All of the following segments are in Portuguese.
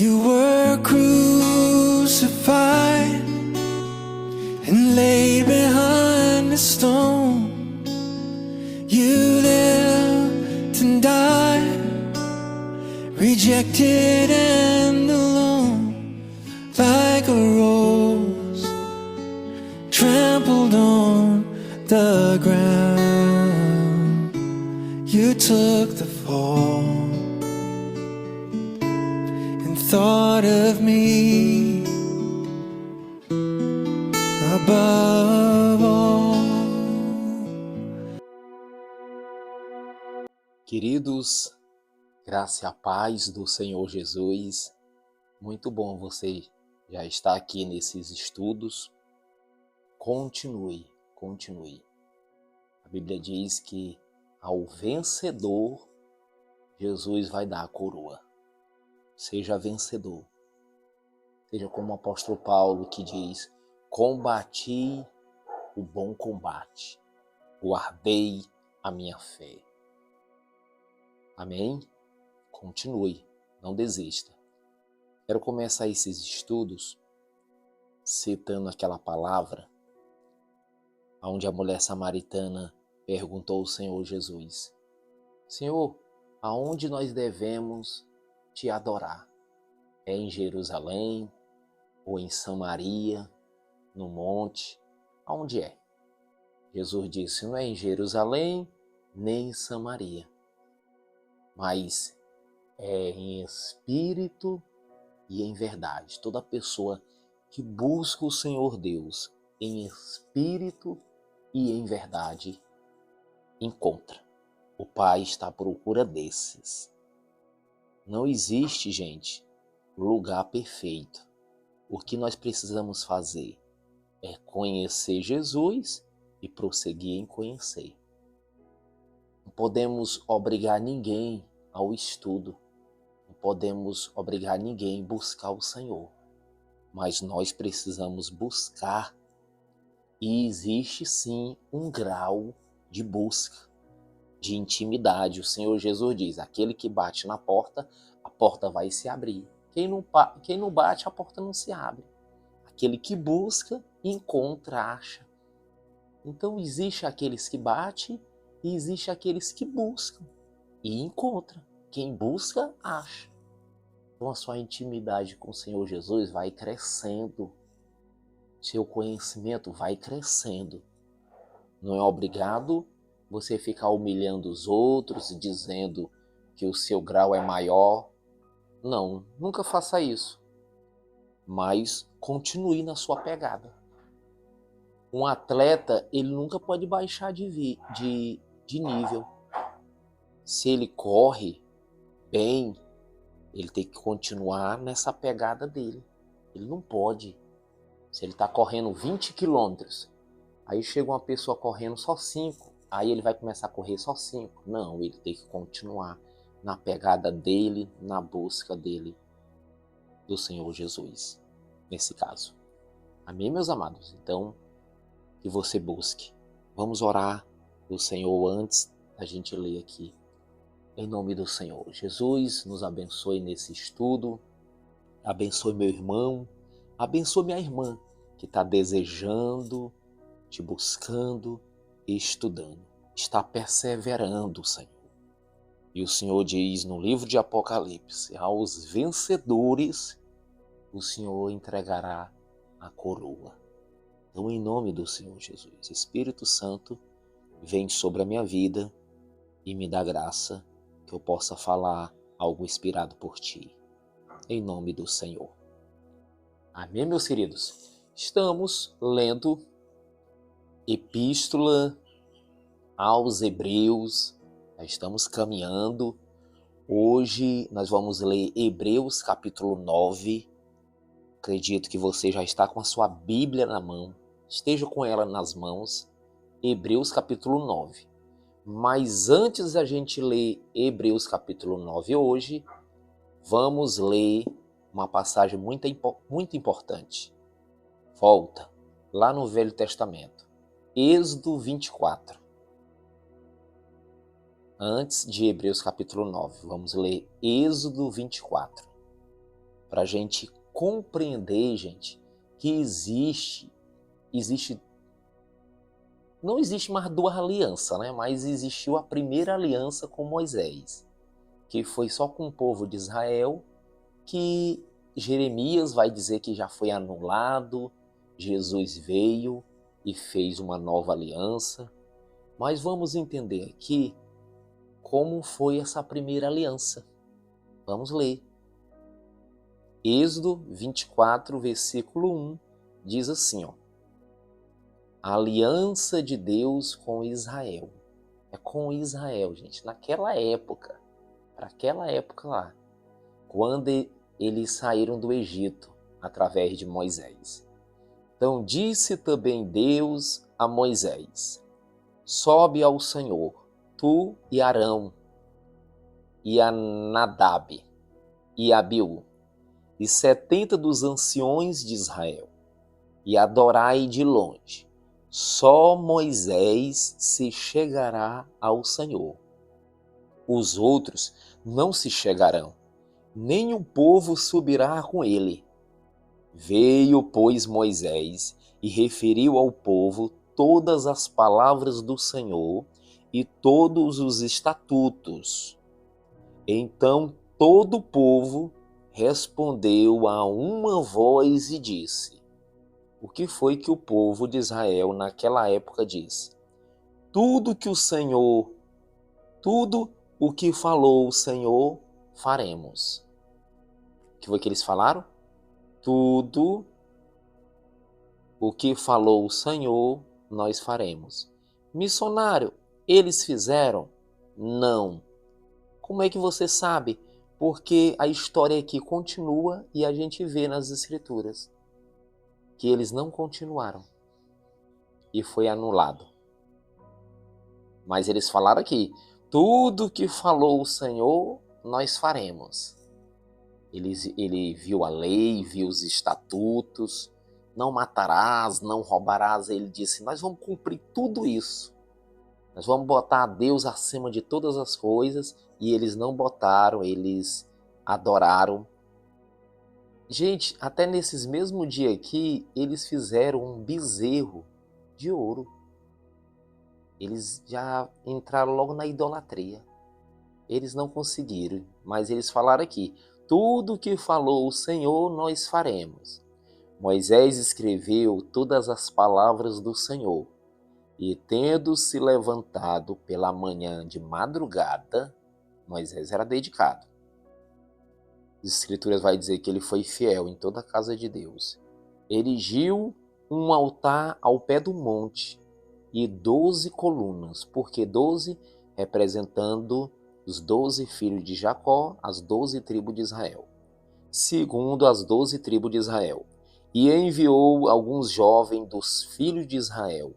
You were crucified and laid behind the stone. You lived and died, rejected and alone, like a rose trampled on the ground. You took the fall and thought of me above all. Queridos, graça e a paz do Senhor Jesus. Muito bom você já estar aqui nesses estudos. Continue. A Bíblia diz que ao vencedor, Jesus vai dar a coroa. Seja vencedor. Seja como o apóstolo Paulo que diz: combati o bom combate, guardei a minha fé. Amém? Continue, não desista. Quero começar esses estudos citando aquela palavra onde a mulher samaritana perguntou ao Senhor Jesus: Senhor, aonde nós devemos te adorar? É em Jerusalém ou em Samaria, no monte? Aonde é? Jesus disse: não é em Jerusalém nem em Samaria, mas é em espírito e em verdade. Toda pessoa que busca o Senhor Deus em espírito e em verdade encontra. O Pai está à procura desses. Não existe, gente, lugar perfeito. O que nós precisamos fazer é conhecer Jesus e prosseguir em conhecer. Não podemos obrigar ninguém ao estudo. Não podemos obrigar ninguém a buscar o Senhor. Mas nós precisamos buscar. E existe sim um grau de busca, de intimidade. O Senhor Jesus diz: aquele que bate na porta, a porta vai se abrir. Quem não bate, a porta não se abre. Aquele que busca, encontra, acha. Então existe aqueles que batem e existe aqueles que buscam e encontram. Quem busca, acha. Então a sua intimidade com o Senhor Jesus vai crescendo. Seu conhecimento vai crescendo. Não é obrigado você ficar humilhando os outros e dizendo que o seu grau é maior. Não, nunca faça isso. Mas continue na sua pegada. Um atleta, ele nunca pode baixar de nível. Se ele corre bem, ele tem que continuar nessa pegada dele. Ele não pode. Se ele está correndo 20 quilômetros, aí chega uma pessoa correndo só 5, aí ele vai começar a correr só 5. Não, ele tem que continuar na pegada dele, na busca dele, do Senhor Jesus, nesse caso. Amém, meus amados? Então, que você busque. Vamos orar o Senhor antes da gente ler aqui. Em nome do Senhor. Jesus, nos abençoe nesse estudo. Abençoe meu irmão. Abençoe minha irmã que está desejando, te buscando e estudando. Está perseverando, Senhor. E o Senhor diz no livro de Apocalipse: aos vencedores o Senhor entregará a coroa. Então, em nome do Senhor Jesus, Espírito Santo, vem sobre a minha vida e me dá graça que eu possa falar algo inspirado por Ti. Em nome do Senhor. Amém, meus queridos? Estamos lendo Epístola aos Hebreus. Já estamos caminhando. Hoje nós vamos ler Hebreus capítulo 9. Acredito que você já está com a sua Bíblia na mão. Esteja com ela nas mãos. Hebreus capítulo 9. Mas antes da gente ler Hebreus capítulo 9 hoje, vamos ler uma passagem muito importante. Volta lá no Velho Testamento. Êxodo 24. Antes de Hebreus capítulo 9, vamos ler Êxodo 24. para a gente compreender, gente, que não existe mais duas alianças, né? Mas existiu a primeira aliança com Moisés, que foi só com o povo de Israel, que Jeremias vai dizer que já foi anulado, Jesus veio e fez uma nova aliança. Mas vamos entender aqui como foi essa primeira aliança. Vamos ler. Êxodo 24, versículo 1, diz assim, ó: a aliança de Deus com Israel. É com Israel, gente. Naquela época, para aquela época lá, quando eles saíram do Egito através de Moisés. Então disse também Deus a Moisés: sobe ao Senhor, tu e Arão, e a Nadab, e Abiú, e 70 dos anciões de Israel, e adorai de longe. Só Moisés se chegará ao Senhor. Os outros não se chegarão, nem o povo subirá com ele. Veio, pois, Moisés e referiu ao povo todas as palavras do Senhor e todos os estatutos. Então todo o povo respondeu a uma voz e disse: o que foi que o povo de Israel naquela época disse? Tudo o que falou o Senhor, faremos. O que foi que eles falaram? Tudo o que falou o Senhor, nós faremos. Missionário, eles fizeram? Não. Como é que você sabe? Porque a história aqui continua e a gente vê nas Escrituras que eles não continuaram e foi anulado. Mas eles falaram aqui, tudo que falou o Senhor, nós faremos. Ele viu a lei, viu os estatutos, não matarás, não roubarás. Ele disse, nós vamos cumprir tudo isso. Nós vamos botar a Deus acima de todas as coisas. E eles não botaram, eles adoraram. Gente, até nesses mesmos dias aqui, eles fizeram um bezerro de ouro. Eles já entraram logo na idolatria. Eles não conseguiram, mas eles falaram aqui, tudo que falou o Senhor, nós faremos. Moisés escreveu todas as palavras do Senhor, e tendo se levantado pela manhã de madrugada, Moisés era dedicado. As Escrituras vai dizer que ele foi fiel em toda a casa de Deus. Erigiu um altar ao pé do monte e 12 colunas, porque 12 representando os 12 filhos de Jacó, as 12 tribos de Israel, segundo as 12 tribos de Israel. E enviou alguns jovens dos filhos de Israel,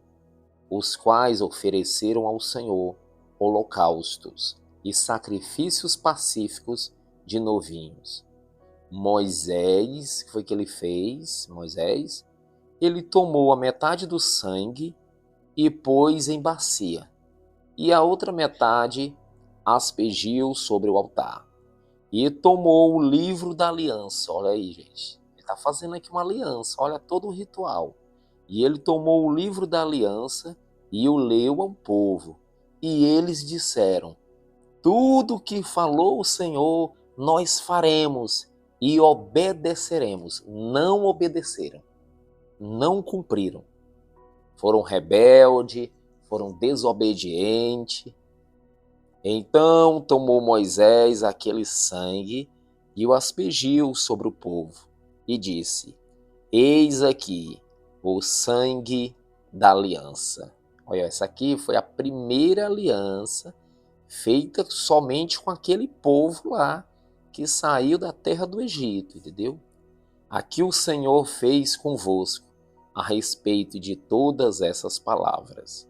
os quais ofereceram ao Senhor holocaustos e sacrifícios pacíficos de novinhos. Moisés, o que foi que ele fez? Moisés, ele tomou a metade do sangue e pôs em bacia, e a outra metade aspergiu sobre o altar. E tomou o livro da aliança. Olha aí, gente. Ele está fazendo aqui uma aliança. Olha todo o ritual. E ele tomou o livro da aliança e o leu ao povo. E eles disseram, tudo que falou o Senhor, nós faremos e obedeceremos. Não obedeceram. Não cumpriram. Foram rebeldes, foram desobedientes. Então tomou Moisés aquele sangue e o aspergiu sobre o povo e disse, eis aqui o sangue da aliança. Olha, essa aqui foi a primeira aliança feita somente com aquele povo lá que saiu da terra do Egito, entendeu? Aqui o Senhor fez convosco a respeito de todas essas palavras.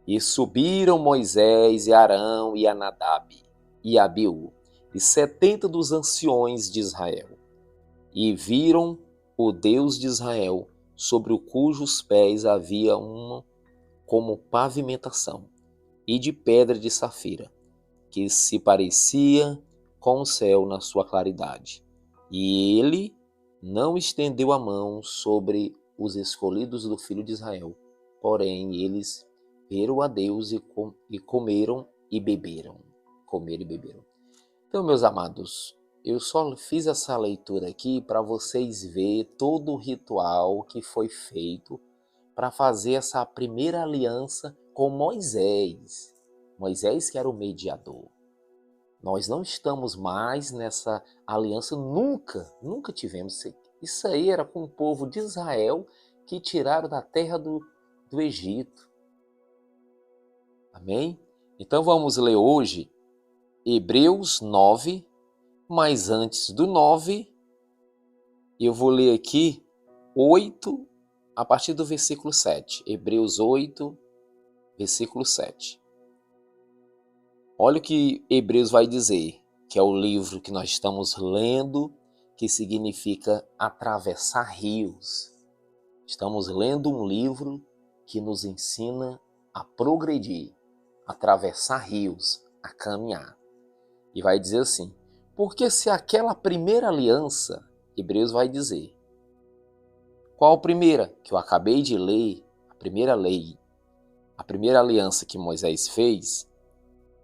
E subiram Moisés e Arão e Nadab e Abiú e 70 dos anciões de Israel, e viram o Deus de Israel, sobre cujos pés havia uma como pavimentação, e de pedra de safira, que se parecia com o céu na sua claridade. E ele não estendeu a mão sobre os escolhidos do filho de Israel. Porém, eles viram a Deus e comeram e beberam. Comeram e beberam. Então, meus amados, eu só fiz essa leitura aqui para vocês verem todo o ritual que foi feito para fazer essa primeira aliança com Moisés. Moisés que era o mediador. Nós não estamos mais nessa aliança, nunca tivemos. Isso aí era com o povo de Israel que tiraram da terra do Egito. Amém? Então vamos ler hoje Hebreus 9, mas antes do 9, eu vou ler aqui 8, a partir do versículo 7. Hebreus 8, versículo 7. Olha o que Hebreus vai dizer, que é o livro que nós estamos lendo, que significa atravessar rios. Estamos lendo um livro que nos ensina a progredir, atravessar rios, a caminhar. E vai dizer assim, porque se aquela primeira aliança, Hebreus vai dizer, qual a primeira? Que eu acabei de ler, a primeira lei, a primeira aliança que Moisés fez,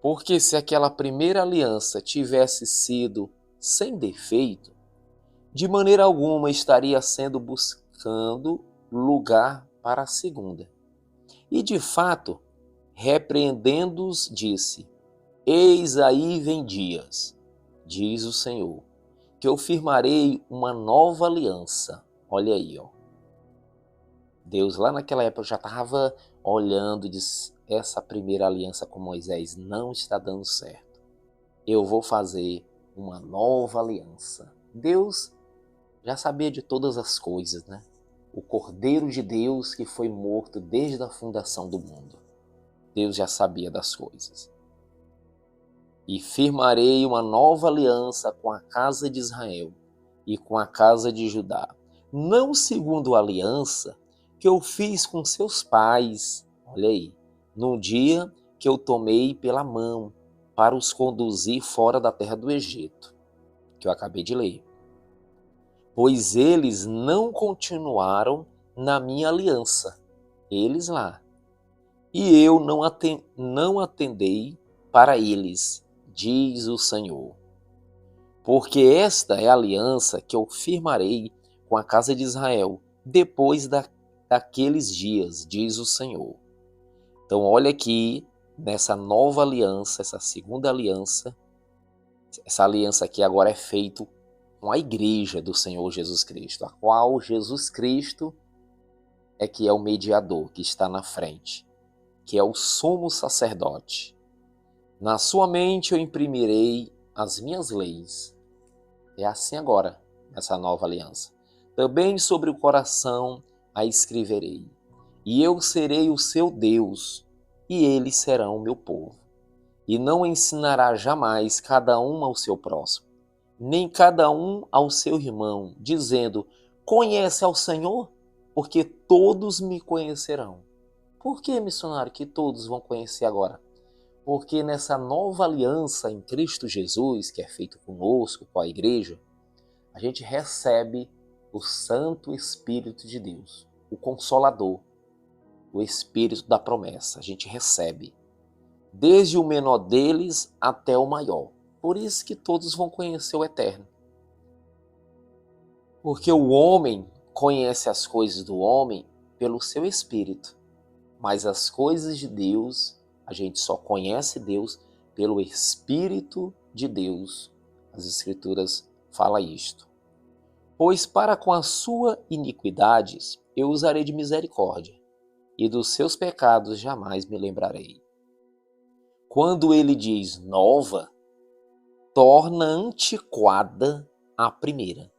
porque se aquela primeira aliança tivesse sido sem defeito, de maneira alguma estaria sendo buscando lugar para a segunda. E de fato, repreendendo-os, disse, eis aí vem dias, diz o Senhor, que eu firmarei uma nova aliança. Olha aí, ó. Deus lá naquela época já estava olhando e disse, essa primeira aliança com Moisés não está dando certo. Eu vou fazer uma nova aliança. Deus já sabia de todas as coisas, né? O Cordeiro de Deus que foi morto desde a fundação do mundo. Deus já sabia das coisas. E firmarei uma nova aliança com a casa de Israel e com a casa de Judá, não segundo a aliança que eu fiz com seus pais, olha aí, no dia que eu tomei pela mão para os conduzir fora da terra do Egito, que eu acabei de ler. Pois eles não continuaram na minha aliança, eles lá, e eu não atendei para eles, diz o Senhor. Porque esta é a aliança que eu firmarei com a casa de Israel depois daqueles dias, diz o Senhor. Então olha aqui, nessa nova aliança, essa segunda aliança, essa aliança aqui agora é feita com a igreja do Senhor Jesus Cristo, a qual Jesus Cristo é que é o mediador, que está na frente, que é o sumo sacerdote. Na sua mente eu imprimirei as minhas leis. É assim agora, nessa nova aliança. Também sobre o coração a escreverei. E eu serei o seu Deus, e eles serão o meu povo. E não ensinará jamais cada um ao seu próximo, nem cada um ao seu irmão, dizendo, conhece ao Senhor, porque todos me conhecerão. Por que, missionário, que todos vão conhecer agora? Porque nessa nova aliança em Cristo Jesus, que é feito conosco, com a igreja, a gente recebe o Santo Espírito de Deus, o Consolador, o Espírito da promessa. A gente recebe, desde o menor deles até o maior. Por isso que todos vão conhecer o Eterno. Porque o homem conhece as coisas do homem pelo seu espírito, mas as coisas de Deus, a gente só conhece Deus pelo Espírito de Deus. As Escrituras falam isto. Pois para com as suas iniquidades eu usarei de misericórdia, e dos seus pecados jamais me lembrarei. Quando ele diz nova, torna antiquada a primeira.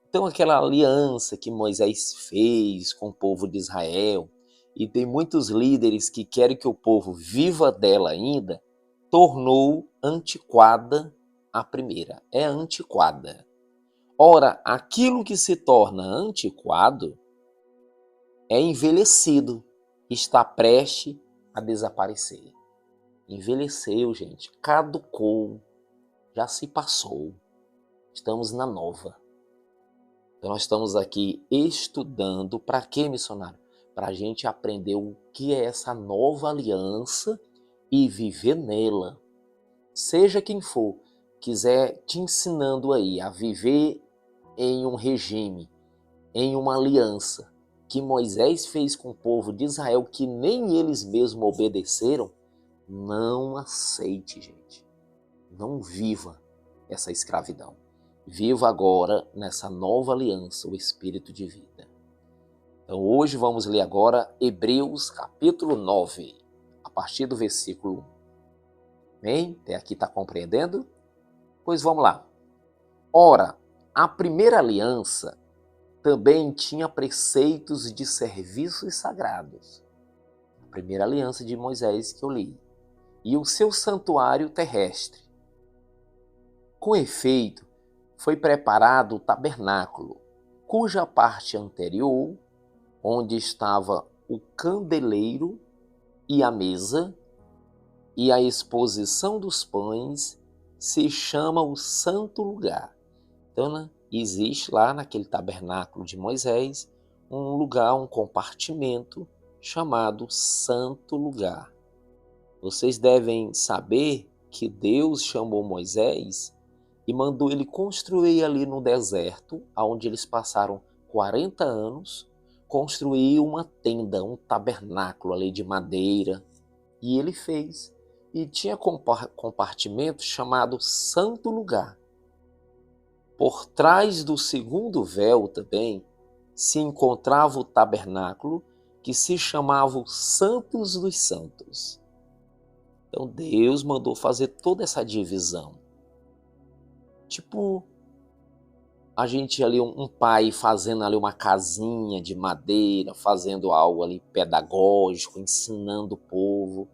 Então aquela aliança que Moisés fez com o povo de Israel, e tem muitos líderes que querem que o povo viva dela ainda, tornou antiquada a primeira. É antiquada. Ora, aquilo que se torna antiquado é envelhecido, está prestes a desaparecer. Envelheceu, gente, caducou, já se passou. Estamos na nova. Então nós estamos aqui estudando para quê, missionário? Para a gente aprender o que é essa nova aliança e viver nela. Seja quem for, quiser te ensinando aí a viver em um regime, em uma aliança que Moisés fez com o povo de Israel, que nem eles mesmos obedeceram, não aceite, gente. Não viva essa escravidão. Viva agora nessa nova aliança, o Espírito de vida. Então hoje vamos ler agora Hebreus capítulo 9, a partir do versículo 1. Bem, até aqui está compreendendo? Pois vamos lá. Ora, a primeira aliança também tinha preceitos de serviços sagrados. A primeira aliança de Moisés que eu li. E o seu santuário terrestre. Com efeito, foi preparado o tabernáculo, cuja parte anterior, onde estava o candeleiro e a mesa, e a exposição dos pães, se chama o Santo Lugar. Então, né, existe lá naquele tabernáculo de Moisés um lugar, um compartimento chamado Santo Lugar. Vocês devem saber que Deus chamou Moisés e mandou ele construir ali no deserto, onde eles passaram 40 anos, construir uma tenda, um tabernáculo ali de madeira. E ele fez. E tinha compartimento chamado Santo Lugar. Por trás do segundo véu também se encontrava o tabernáculo, que se chamava o Santos dos Santos. Então Deus mandou fazer toda essa divisão. Tipo, a gente ali, um pai fazendo ali uma casinha de madeira, fazendo algo ali pedagógico, ensinando o povo.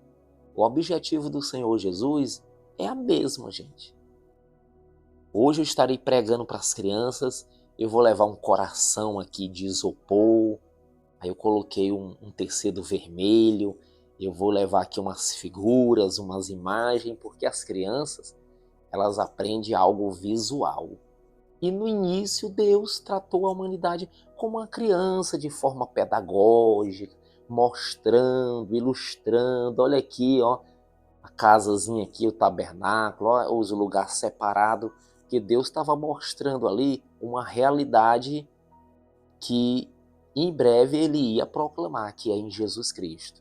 O objetivo do Senhor Jesus é a mesma, gente. Hoje eu estarei pregando para as crianças, eu vou levar um coração aqui de isopor, aí eu coloquei um tecido vermelho, eu vou levar aqui umas figuras, umas imagens, porque as crianças, elas aprendem algo visual. E no início Deus tratou a humanidade como uma criança de forma pedagógica, mostrando, ilustrando, olha aqui, ó, a casazinha aqui, o tabernáculo, ó, os lugares separados, que Deus estava mostrando ali uma realidade que em breve ele ia proclamar, que é em Jesus Cristo.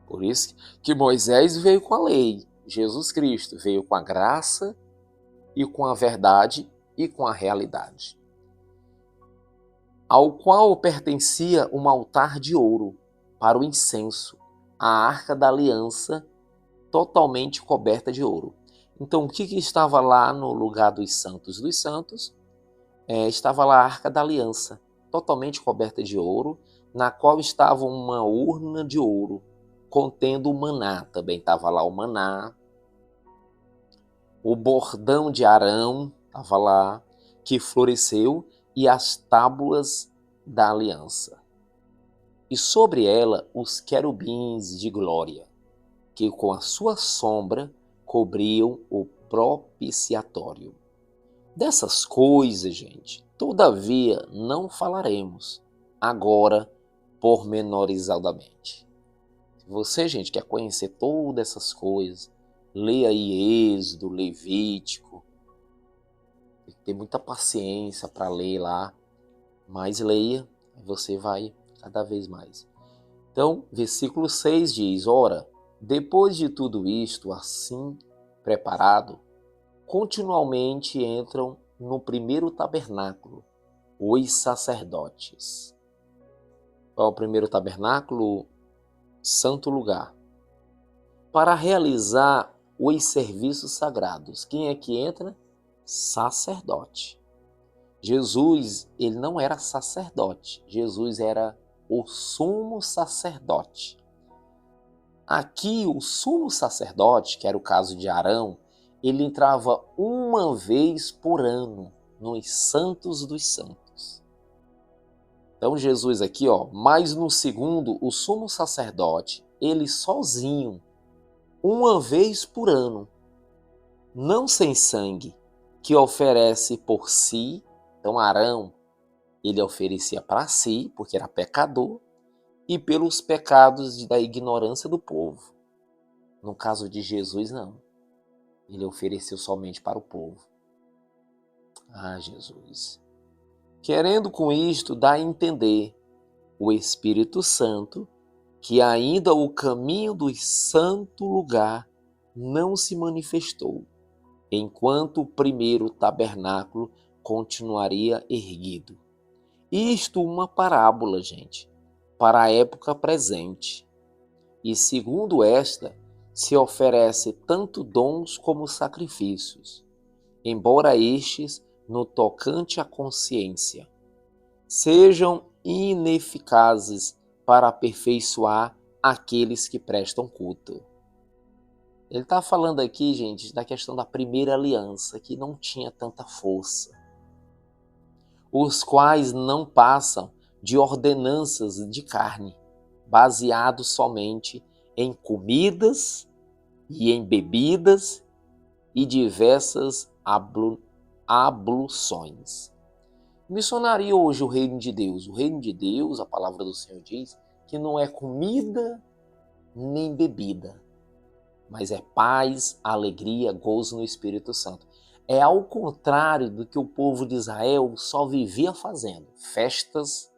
Por isso que Moisés veio com a lei, Jesus Cristo veio com a graça e com a verdade e com a realidade. Ao qual pertencia um altar de ouro para o incenso, a arca da aliança totalmente coberta de ouro. Então, o que estava lá no lugar dos santos? Estava lá a arca da aliança, totalmente coberta de ouro, na qual estava uma urna de ouro, contendo o maná. Também estava lá o maná. O bordão de Arão estava lá, que floresceu, e as tábuas da aliança. E sobre ela os querubins de glória, que com a sua sombra cobriam o propiciatório. Dessas coisas, gente, todavia não falaremos agora pormenorizadamente. Se você, gente, quer conhecer todas essas coisas, leia aí Êxodo, Levítico, tem que ter muita paciência para ler lá, mas leia, você vai cada vez mais. Então, versículo 6 diz, ora, depois de tudo isto assim preparado, continuamente entram no primeiro tabernáculo os sacerdotes. Qual é o primeiro tabernáculo? Santo Lugar. Para realizar os serviços sagrados. Quem é que entra? Sacerdote. Jesus, ele não era sacerdote. Jesus era o sumo sacerdote. Aqui, o sumo sacerdote, que era o caso de Arão, ele entrava uma vez por ano nos Santos dos Santos. Então, Jesus aqui, ó, mas no segundo, o sumo sacerdote, ele sozinho, uma vez por ano, não sem sangue, que oferece por si. Então, Arão, Ele oferecia para si, porque era pecador, e pelos pecados da ignorância do povo. No caso de Jesus, não. Ele ofereceu somente para o povo. Ah, Jesus. Querendo com isto dar a entender o Espírito Santo que ainda o caminho do santo lugar não se manifestou, enquanto o primeiro tabernáculo continuaria erguido. Isto uma parábola, gente, para a época presente. E segundo esta, se oferece tanto dons como sacrifícios, embora estes, no tocante à consciência, sejam ineficazes para aperfeiçoar aqueles que prestam culto. Ele está falando aqui, gente, da questão da primeira aliança, que não tinha tanta força, os quais não passam de ordenanças de carne, baseados somente em comidas e em bebidas e diversas abluções. Missionaria hoje o reino de Deus. O reino de Deus, a palavra do Senhor diz, que não é comida nem bebida, mas é paz, alegria, gozo no Espírito Santo. É ao contrário do que o povo de Israel só vivia fazendo. Festas,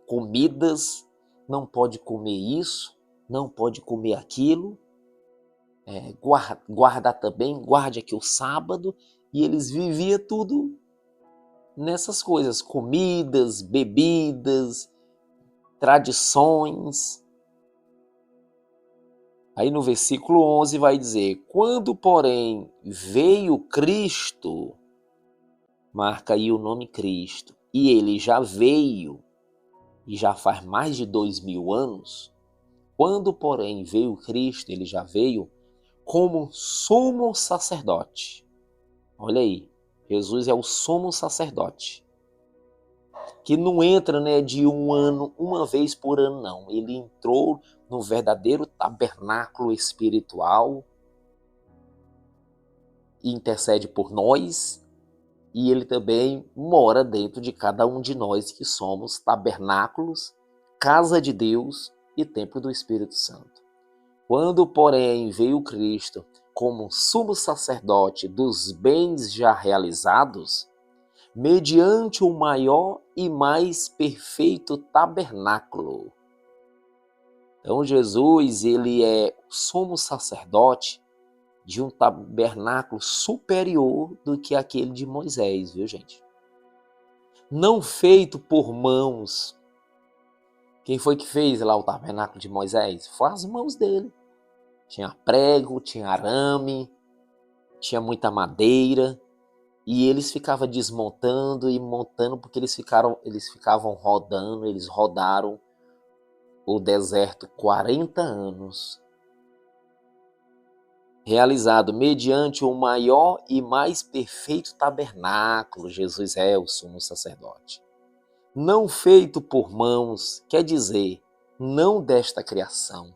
comidas, não pode comer isso, não pode comer aquilo, guarda também, guarde aqui o sábado, e eles viviam tudo nessas coisas, comidas, bebidas, tradições. Aí no versículo 11 vai dizer, quando porém veio Cristo, marca aí o nome Cristo, e ele já veio, e já faz mais de 2000 anos, quando porém veio Cristo, ele já veio como sumo sacerdote. Olha aí, Jesus é o sumo sacerdote, que não entra, de um ano, uma vez por ano, não. Ele entrou no verdadeiro tabernáculo espiritual, e intercede por nós, e ele também mora dentro de cada um de nós que somos tabernáculos, casa de Deus e templo do Espírito Santo. Quando, porém, veio Cristo como sumo sacerdote dos bens já realizados, mediante o maior e mais perfeito tabernáculo. Então Jesus, ele é sumo sacerdote de um tabernáculo superior do que aquele de Moisés, viu, gente? Não feito por mãos. Quem foi que fez lá o tabernáculo de Moisés? Foi as mãos dele. Tinha prego, tinha arame, tinha muita madeira, e eles ficavam desmontando e montando, porque eles ficavam rodando, eles rodaram o deserto 40 anos, realizado mediante o maior e mais perfeito tabernáculo. Jesus é o sumo sacerdote. Não feito por mãos, quer dizer, não desta criação.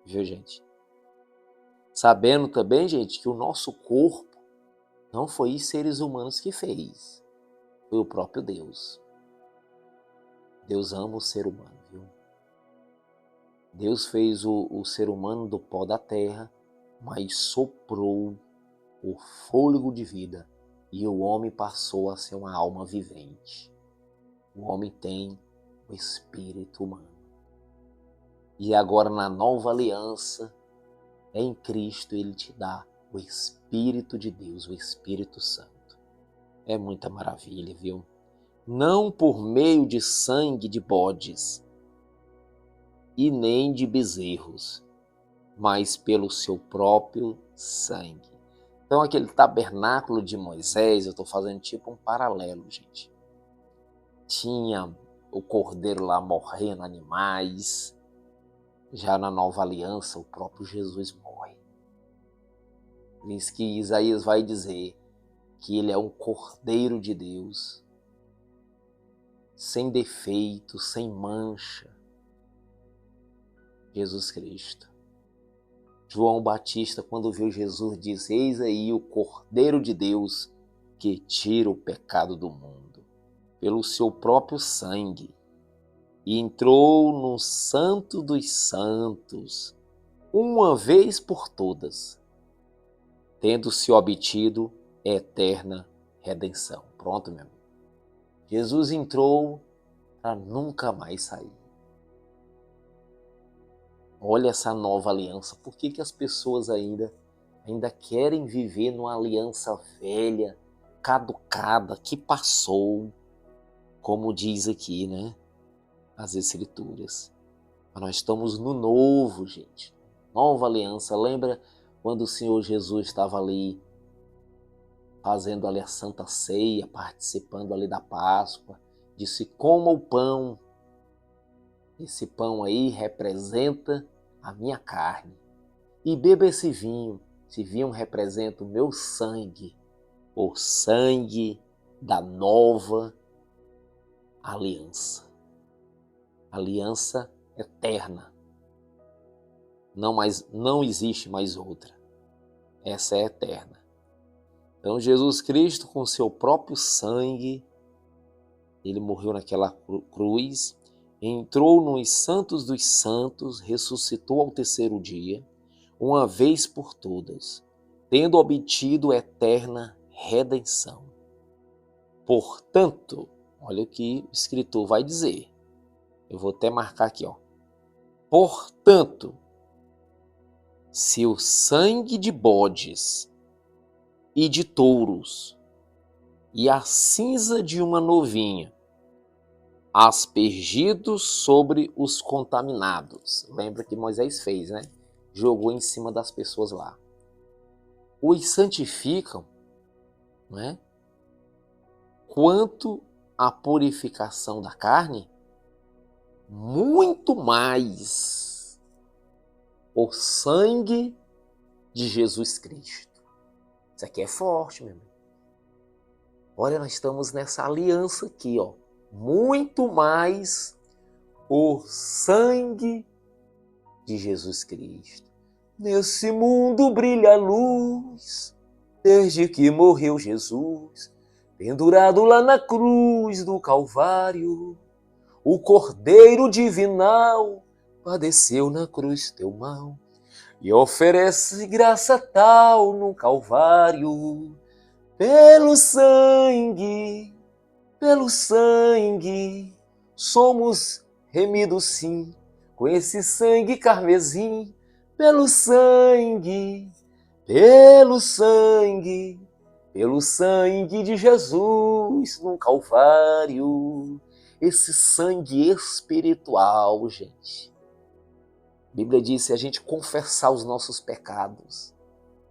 Viu, gente? Sabendo também, gente, que o nosso corpo não foi os seres humanos que fez, foi o próprio Deus. Deus ama o ser humano, viu? Deus fez o ser humano do pó da terra, mas soprou o fôlego de vida e o homem passou a ser uma alma vivente. O homem tem o espírito humano. E agora na nova aliança, em Cristo, ele te dá o Espírito de Deus, o Espírito Santo. É muita maravilha, viu? Não por meio de sangue de bodes e nem de bezerros, mas pelo seu próprio sangue. Então aquele tabernáculo de Moisés, eu estou fazendo tipo um paralelo, gente. Tinha o cordeiro lá morrendo animais. Já na nova aliança, o próprio Jesus morre. Diz que Isaías vai dizer que ele é um cordeiro de Deus, sem defeito, sem mancha. Jesus Cristo. João Batista, quando viu Jesus, disse, eis aí o cordeiro de Deus que tira o pecado do mundo. pelo seu próprio sangue e entrou no Santo dos Santos, uma vez por todas, tendo-se obtido eterna redenção. Pronto, meu amigo. Jesus entrou para nunca mais sair. Olha essa nova aliança. Por que as pessoas ainda querem viver numa aliança velha, caducada, que passou, como diz aqui, né? As Escrituras. Mas nós estamos no novo, gente. Nova aliança. Lembra quando o Senhor Jesus estava ali, fazendo ali a Santa Ceia, participando ali da Páscoa, disse: coma o pão. Esse pão aí representa a minha carne. E beba esse vinho. Esse vinho representa o meu sangue, o sangue da nova aliança. Aliança eterna. Não existe mais outra. Essa é eterna. Então Jesus Cristo, com seu próprio sangue, ele morreu naquela cruz, entrou nos Santos dos Santos, ressuscitou ao terceiro dia, uma vez por todas, tendo obtido eterna redenção. Portanto, olha o que o escritor vai dizer. Eu vou até marcar aqui, ó. Portanto, se o sangue de bodes e de touros e a cinza de uma novinha aspergidos sobre os contaminados. Lembra que Moisés fez, né? Jogou em cima das pessoas lá. Os santificam, né? Quanto à purificação da carne, muito mais o sangue de Jesus Cristo. Isso aqui é forte, meu irmão. Olha, nós estamos nessa aliança aqui, ó. Muito mais o sangue de Jesus Cristo. Nesse mundo brilha a luz, desde que morreu Jesus, pendurado lá na cruz do Calvário. O Cordeiro Divinal padeceu na cruz teu mal e oferece graça tal no Calvário. Pelo sangue, somos remidos sim, com esse sangue carmesim. Pelo sangue de Jesus no Calvário. Esse sangue espiritual, gente. A Bíblia diz, se a gente confessar os nossos pecados,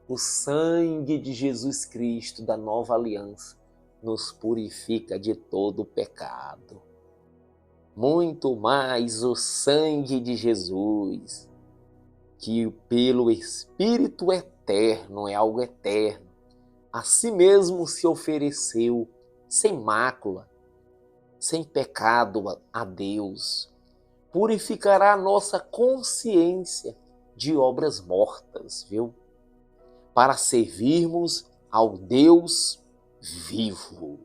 o sangue de Jesus Cristo, da nova aliança, nos purifica de todo o pecado. Muito mais o sangue de Jesus, que pelo Espírito eterno, é algo eterno, a si mesmo se ofereceu sem mácula, sem pecado a Deus, purificará a nossa consciência de obras mortas, viu? Para servirmos ao Deus vivo.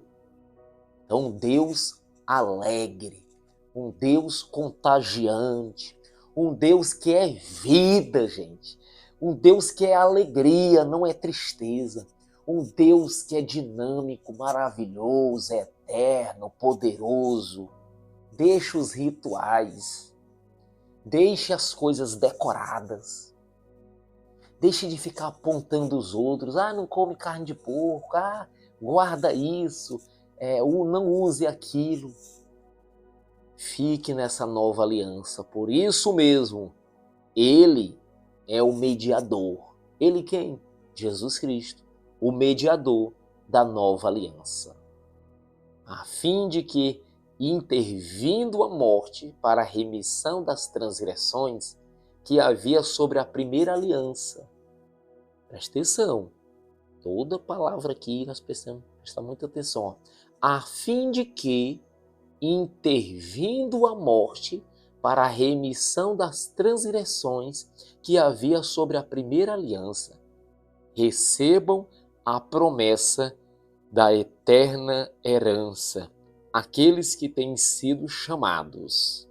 Então, um Deus alegre, um Deus contagiante, um Deus que é vida, gente. Um Deus que é alegria, não é tristeza. Um Deus que é dinâmico, maravilhoso, eterno, poderoso. Deixe os rituais, deixe as coisas decoradas. Deixe de ficar apontando os outros. Ah, não come carne de porco. Ah, guarda isso. Não use aquilo. Fique nessa nova aliança. Por isso mesmo, Ele é o mediador. Ele quem? Jesus Cristo. O mediador da nova aliança. A fim de que, intervindo a morte para a remissão das transgressões que havia sobre a primeira aliança. Presta atenção. Toda palavra aqui nós precisamos prestar muita atenção. A fim de que, intervindo a morte para a remissão das transgressões que havia sobre a primeira aliança, recebam a promessa da eterna herança, aqueles que têm sido chamados.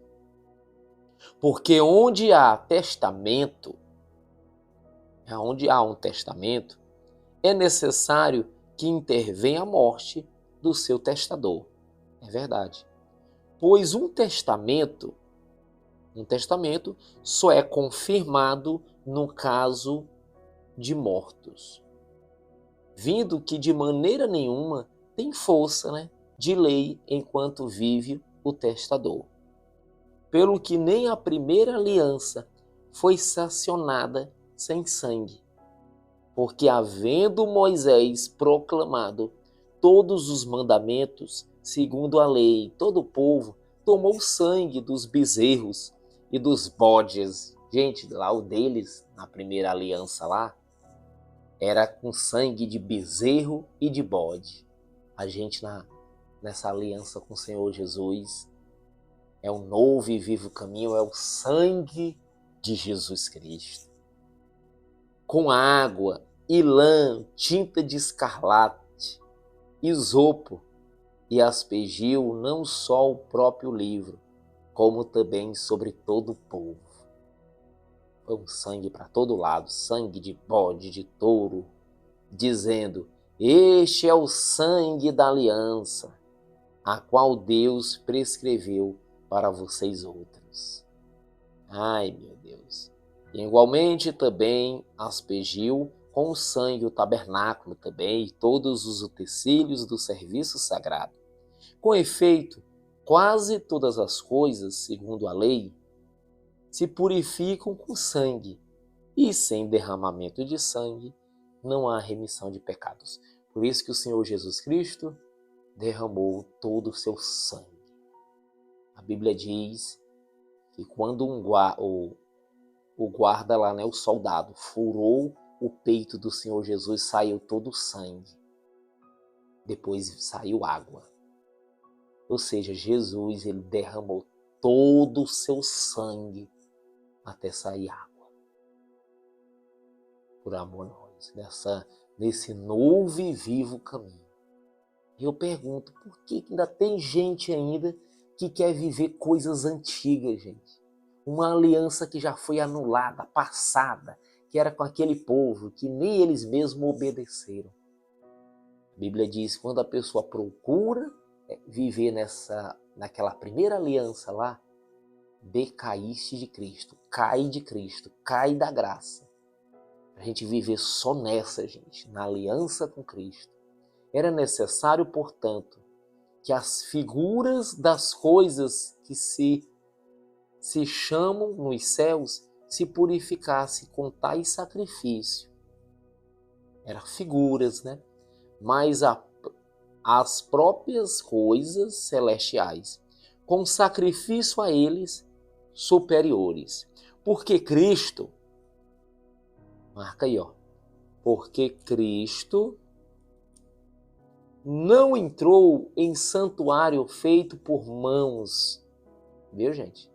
Porque onde há testamento, é necessário que intervenha a morte do seu testador. É verdade. Pois um testamento só é confirmado no caso de mortos, vindo que de maneira nenhuma tem força, de lei enquanto vive o testador. Pelo que nem a primeira aliança foi sancionada sem sangue, porque havendo Moisés proclamado todos os mandamentos segundo a lei, todo o povo tomou o sangue dos bezerros e dos bodes. Gente, lá o deles, na primeira aliança lá, era com sangue de bezerro e de bode. A gente nessa aliança com o Senhor Jesus é o novo e vivo caminho, é o sangue de Jesus Cristo. Com água e lã, tinta de escarlate, isopo e aspergiu não só o próprio livro, como também sobre todo o povo. Foi um sangue para todo lado, sangue de bode, de touro, dizendo: este é o sangue da aliança, a qual Deus prescreveu para vocês outros. Ai, meu Deus! E igualmente também aspergiu com o sangue o tabernáculo também e todos os utensílios do serviço sagrado. Com efeito, quase todas as coisas, segundo a lei, se purificam com sangue, e sem derramamento de sangue não há remissão de pecados. Por isso que o Senhor Jesus Cristo derramou todo o seu sangue. A Bíblia diz que quando o guarda lá, o soldado, furou o peito do Senhor Jesus, saiu todo o sangue. Depois saiu água. Ou seja, Jesus, ele derramou todo o seu sangue até sair água. Por amor a nós, nesse novo e vivo caminho. Eu pergunto, por que ainda tem gente ainda que quer viver coisas antigas, gente? Uma aliança que já foi anulada, passada, que era com aquele povo que nem eles mesmos obedeceram. A Bíblia diz que quando a pessoa procura viver naquela primeira aliança lá, decaíste de Cristo, cai da graça. A gente viver só nessa, gente, na aliança com Cristo. Era necessário, portanto, que as figuras das coisas que se chamam nos céus se purificassem com tais sacrifício. Eram figuras, Mas as próprias coisas celestiais, com sacrifício a eles superiores. Porque Cristo, marca aí, porque Cristo não entrou em santuário feito por mãos. Viu, gente?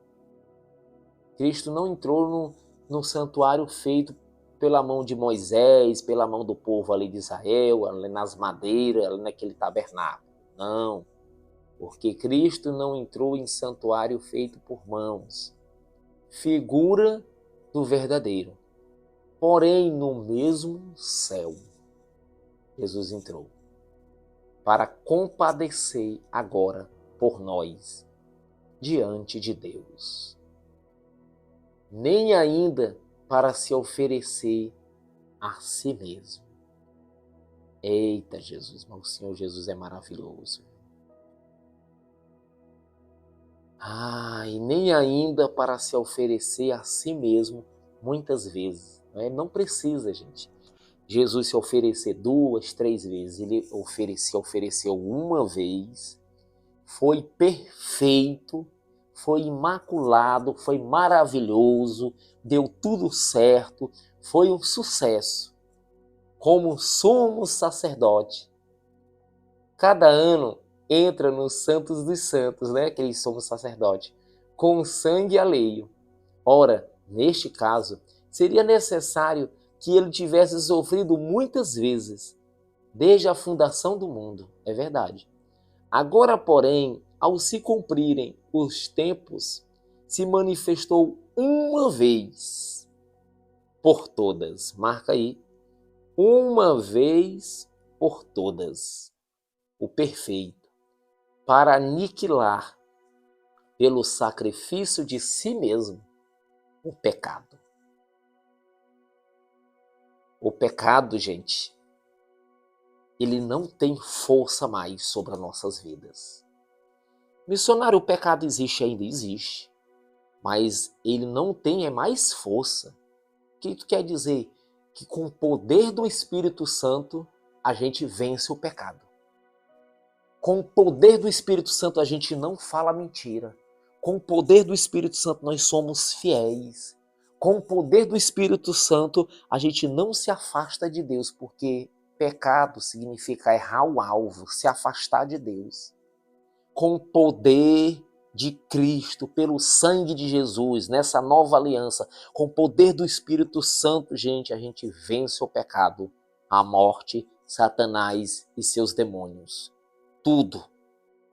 Cristo não entrou no santuário feito pela mão de Moisés, pela mão do povo ali de Israel, ali nas madeiras, ali naquele tabernáculo. Não, porque Cristo não entrou em santuário feito por mãos, figura do verdadeiro. Porém, no mesmo céu, Jesus entrou para compadecer agora por nós diante de Deus. Nem ainda para se oferecer a si mesmo. Eita, Jesus, mas o Senhor Jesus é maravilhoso. E nem ainda para se oferecer a si mesmo muitas vezes. Não precisa, gente. Jesus se oferecer 2, 3 vezes. Ele ofereceu uma vez. Foi perfeito. Foi imaculado, foi maravilhoso, deu tudo certo, foi um sucesso. Como sumo sacerdote, cada ano entra nos Santos dos Santos, aquele sumo sacerdote, com sangue alheio. Ora, neste caso, seria necessário que ele tivesse sofrido muitas vezes, desde a fundação do mundo, é verdade. Agora, porém, ao se cumprirem os tempos, se manifestou uma vez por todas. Marca aí. Uma vez por todas. O perfeito. Para aniquilar, pelo sacrifício de si mesmo, o pecado. O pecado, gente, ele não tem força mais sobre as nossas vidas. Missionário, o pecado existe ainda? Existe. Mas ele não tem mais força. O que isso quer dizer? Que com o poder do Espírito Santo, a gente vence o pecado. Com o poder do Espírito Santo, a gente não fala mentira. Com o poder do Espírito Santo, nós somos fiéis. Com o poder do Espírito Santo, a gente não se afasta de Deus, porque pecado significa errar o alvo, se afastar de Deus. Com o poder de Cristo, pelo sangue de Jesus, nessa nova aliança, com o poder do Espírito Santo, gente, a gente vence o pecado, a morte, Satanás e seus demônios. Tudo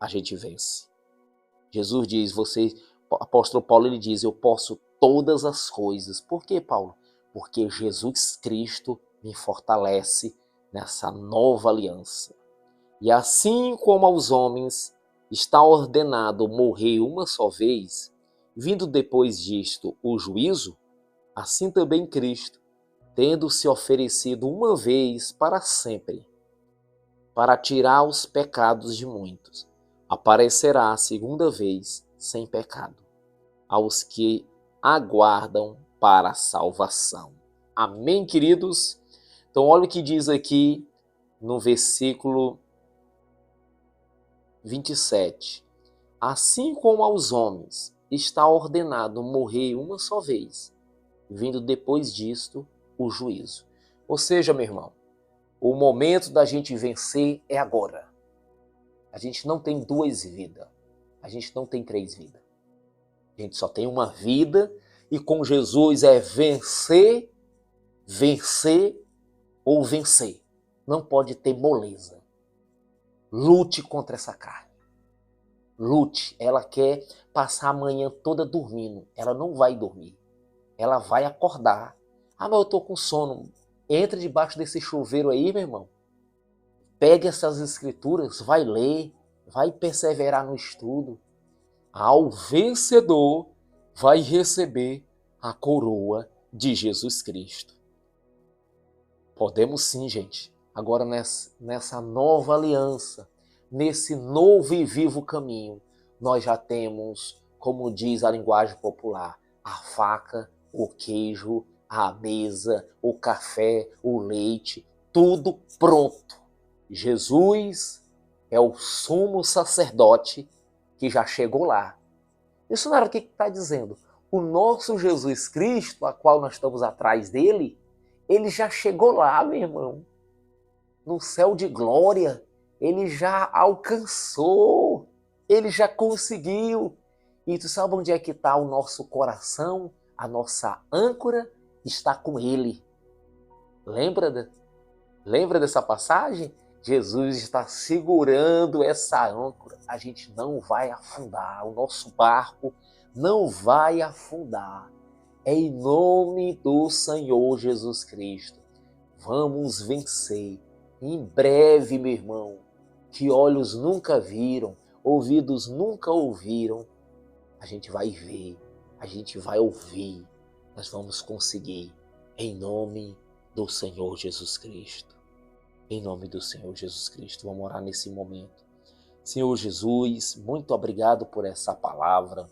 a gente vence. Jesus diz, o apóstolo Paulo, ele diz, eu posso todas as coisas. Por quê, Paulo? Porque Jesus Cristo me fortalece nessa nova aliança. E assim como aos homens está ordenado morrer uma só vez, vindo depois disto o juízo, assim também Cristo, tendo se oferecido uma vez para sempre, para tirar os pecados de muitos, aparecerá a segunda vez sem pecado, aos que aguardam para a salvação. Amém, queridos? Então, olha o que diz aqui no versículo 27. Assim como aos homens está ordenado morrer uma só vez, vindo depois disto o juízo. Ou seja, meu irmão, o momento da gente vencer é agora. A gente não tem duas vidas. A gente não tem três vidas. A gente só tem uma vida e com Jesus é vencer, vencer ou vencer. Não pode ter moleza. Lute contra essa carne. Lute. Ela quer passar a manhã toda dormindo. Ela não vai dormir. Ela vai acordar. Ah, mas eu tô com sono. Entra debaixo desse chuveiro aí, meu irmão. Pegue essas escrituras, vai ler, vai perseverar no estudo. Ao vencedor vai receber a coroa de Jesus Cristo. Podemos sim, gente. Agora nessa nova aliança, nesse novo e vivo caminho, nós já temos, como diz a linguagem popular, a faca, o queijo, a mesa, o café, o leite, tudo pronto. Jesus é o sumo sacerdote que já chegou lá. Isso não era o que está dizendo. O nosso Jesus Cristo, a qual nós estamos atrás dele, ele já chegou lá, meu irmão. No céu de glória, ele já alcançou, ele já conseguiu. E tu sabe onde é que está o nosso coração? A nossa âncora está com ele. Lembra dessa passagem? Jesus está segurando essa âncora. A gente não vai afundar. O nosso barco não vai afundar. É em nome do Senhor Jesus Cristo. Vamos vencer. Em breve, meu irmão, que olhos nunca viram, ouvidos nunca ouviram, a gente vai ver, a gente vai ouvir. Nós vamos conseguir. Em nome do Senhor Jesus Cristo. Em nome do Senhor Jesus Cristo, vamos orar nesse momento. Senhor Jesus, muito obrigado por essa palavra.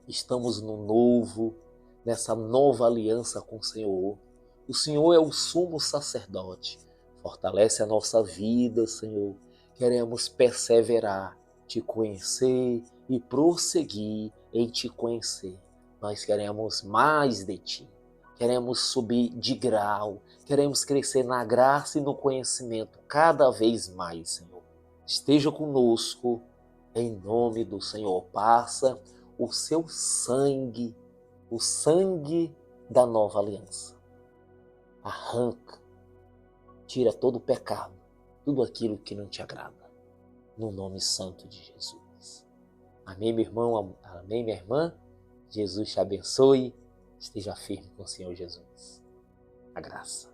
Estamos no novo, nessa nova aliança com o Senhor. O Senhor é o sumo sacerdote. Fortalece a nossa vida, Senhor. Queremos perseverar, te conhecer e prosseguir em te conhecer. Nós queremos mais de ti. Queremos subir de grau, queremos crescer na graça e no conhecimento cada vez mais, Senhor. Esteja conosco, em nome do Senhor. Passa o seu sangue, o sangue da nova aliança. Arranca, tira todo o pecado, tudo aquilo que não te agrada. no nome santo de Jesus. Amém, meu irmão? Amém, minha irmã? Jesus te abençoe. Esteja firme com o Senhor Jesus. A graça.